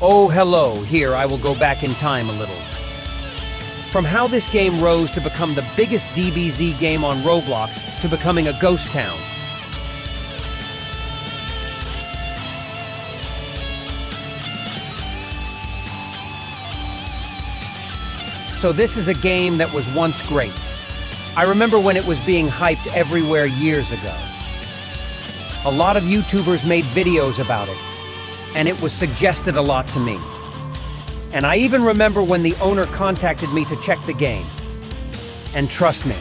Oh, hello, here I will go back in time a little. From how this game rose to become the biggest DBZ game on Roblox to becoming a ghost town. So this is a game that was once great. I remember when it was being hyped everywhere years ago. A lot of YouTubers made videos about it, and it was suggested a lot to me. And I even remember when the owner contacted me to check the game. And trust me,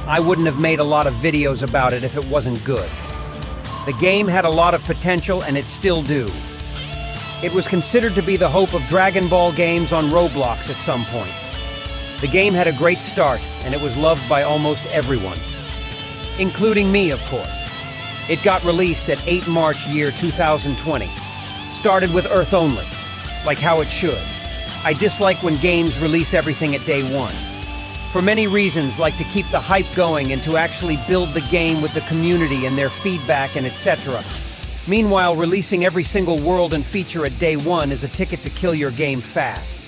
I wouldn't have made a lot of videos about it if it wasn't good. The game had a lot of potential, and it still do. It was considered to be the hope of Dragon Ball games on Roblox at some point. The game had a great start, and it was loved by almost everyone. Including me, of course. It got released at 8 March year 2020. Started with Earth only, like how it should. I dislike when games release everything at day one. For many reasons, like to keep the hype going and to actually build the game with the community and their feedback and etc. Meanwhile, releasing every single world and feature at day one is a ticket to kill your game fast.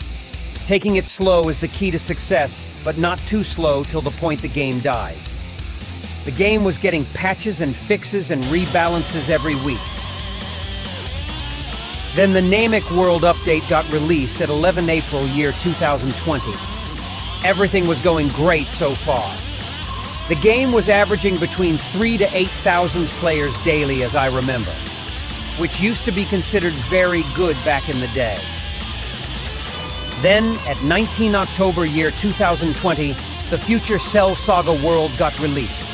Taking it slow is the key to success, but not too slow till the point the game dies. The game was getting patches and fixes and rebalances every week. Then the Namek World Update got released at 11 April year 2020. Everything was going great so far. The game was averaging between 3,000 to 8,000 players daily, as I remember, which used to be considered very good back in the day. Then, at 19 October year 2020, the Future Cell Saga World got released.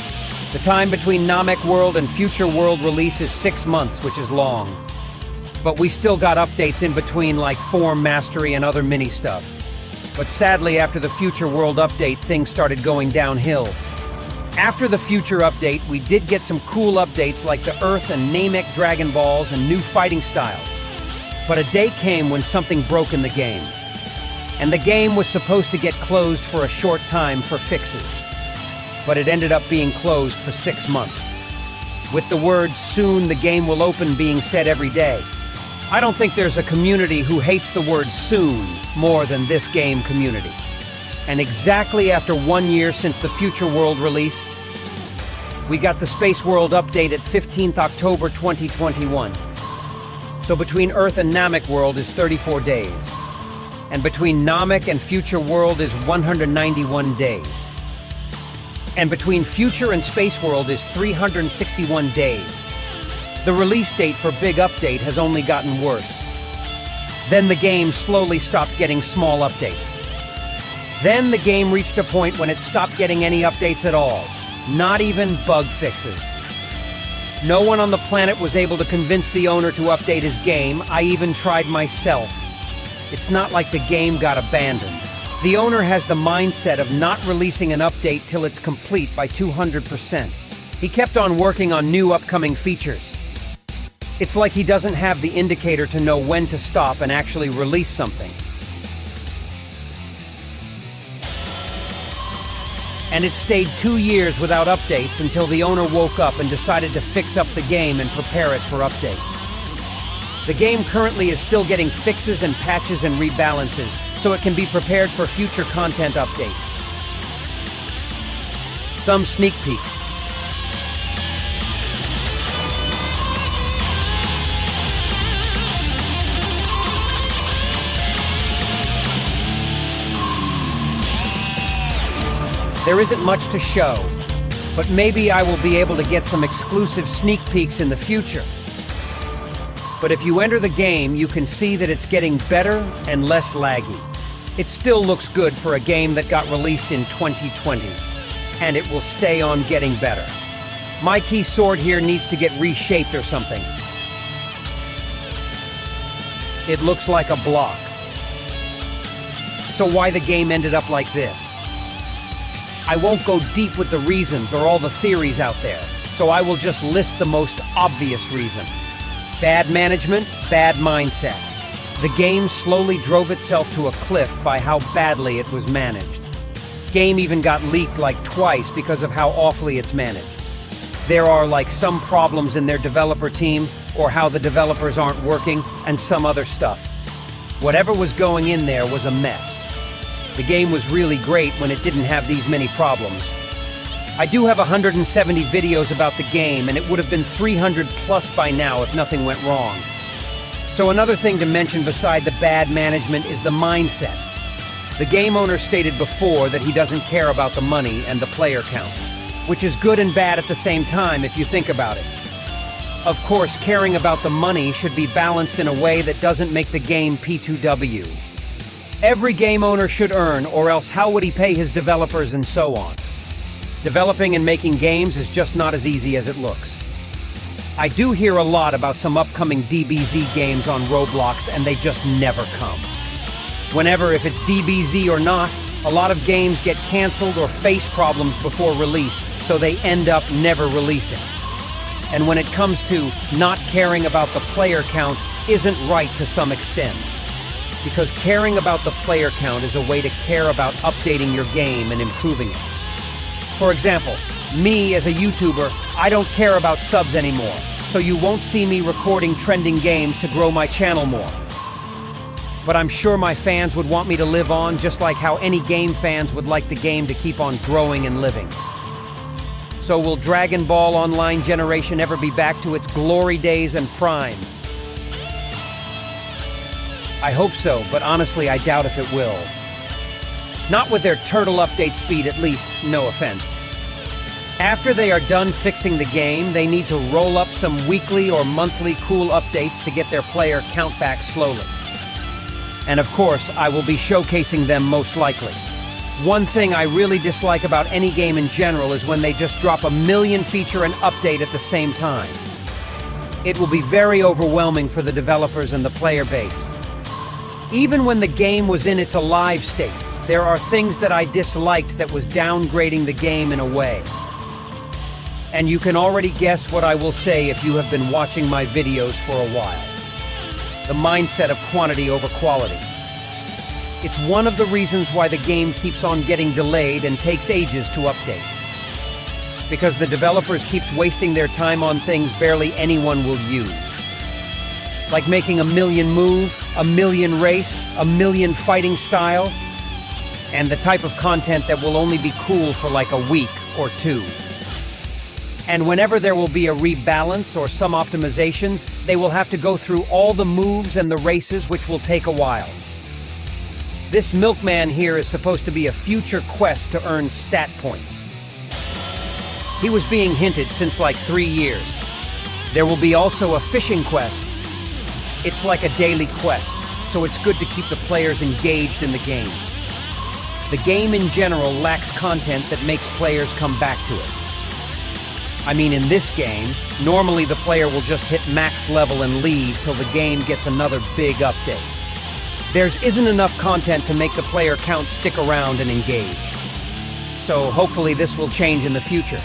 The time between Namek World and Future World release is 6 months, which is long. But we still got updates in between like Form Mastery and other mini stuff. But sadly, after the Future World update, things started going downhill. After the Future update, we did get some cool updates like the Earth and Namek Dragon Balls and new fighting styles. But a day came when something broke in the game. And the game was supposed to get closed for a short time for fixes. But it ended up being closed for 6 months. With the word "soon the game will open" being said every day. I don't think there's a community who hates the word "soon" more than this game community. And exactly after 1 year since the Future World release, we got the Space World update at 15th October 2021. So between Earth and Namek World is 34 days. And between Namek and Future World is 191 days. And between Future and Space World is 361 days. The release date for Big Update has only gotten worse. Then the game slowly stopped getting small updates. Then the game reached a point when it stopped getting any updates at all, not even bug fixes. No one on the planet was able to convince the owner to update his game. I even tried myself. It's not like the game got abandoned. The owner has the mindset of not releasing an update till it's complete by 200%. He kept on working on new upcoming features. It's like he doesn't have the indicator to know when to stop and actually release something. And it stayed 2 years without updates until the owner woke up and decided to fix up the game and prepare it for updates. The game currently is still getting fixes and patches and rebalances, so it can be prepared for future content updates. Some sneak peeks. There isn't much to show, but maybe I will be able to get some exclusive sneak peeks in the future. But if you enter the game, you can see that it's getting better and less laggy. It still looks good for a game that got released in 2020, and it will stay on getting better. My key sword here needs to get reshaped or something. It looks like a block. So why the game ended up like this? I won't go deep with the reasons or all the theories out there, so I will just list the most obvious reason. Bad management, bad mindset. The game slowly drove itself to a cliff by how badly it was managed. Game even got leaked like twice because of how awfully it's managed. There are like some problems in their developer team, or how the developers aren't working, and some other stuff. Whatever was going in there was a mess. The game was really great when it didn't have these many problems. I do have 170 videos about the game, and it would have been 300 plus by now if nothing went wrong. So another thing to mention beside the bad management is the mindset. The game owner stated before that he doesn't care about the money and the player count, which is good and bad at the same time if you think about it. Of course, caring about the money should be balanced in a way that doesn't make the game P2W. Every game owner should earn, or else how would he pay his developers and so on? Developing and making games is just not as easy as it looks. I do hear a lot about some upcoming DBZ games on Roblox, and they just never come. Whenever, if it's DBZ or not, a lot of games get canceled or face problems before release, so they end up never releasing. And when it comes to not caring about the player count isn't right to some extent. Because caring about the player count is a way to care about updating your game and improving it. For example, me as a YouTuber, I don't care about subs anymore, so you won't see me recording trending games to grow my channel more. But I'm sure my fans would want me to live on, just like how any game fans would like the game to keep on growing and living. So will Dragon Ball Online generation ever be back to its glory days and prime? I hope so, but honestly I doubt if it will. Not with their turtle update speed, at least, no offense. After they are done fixing the game, they need to roll up some weekly or monthly cool updates to get their player count back slowly. And of course, I will be showcasing them most likely. One thing I really dislike about any game in general is when they just drop a million feature and update at the same time. It will be very overwhelming for the developers and the player base. Even when the game was in its alive state, there are things that I disliked that was downgrading the game in a way. And you can already guess what I will say if you have been watching my videos for a while. The mindset of quantity over quality. It's one of the reasons why the game keeps on getting delayed and takes ages to update. Because the developers keeps wasting their time on things barely anyone will use. Like making a million move, a million race, a million fighting style, and the type of content that will only be cool for like a week or two. And whenever there will be a rebalance or some optimizations, they will have to go through all the moves and the races, which will take a while. This milkman here is supposed to be a future quest to earn stat points. He was being hinted since like 3 years. There will be also a fishing quest. It's like a daily quest, so it's good to keep the players engaged in the game. The game in general lacks content that makes players come back to it. I mean, in this game, normally the player will just hit max level and leave till the game gets another big update. There isn't enough content to make the player count stick around and engage. So hopefully this will change in the future.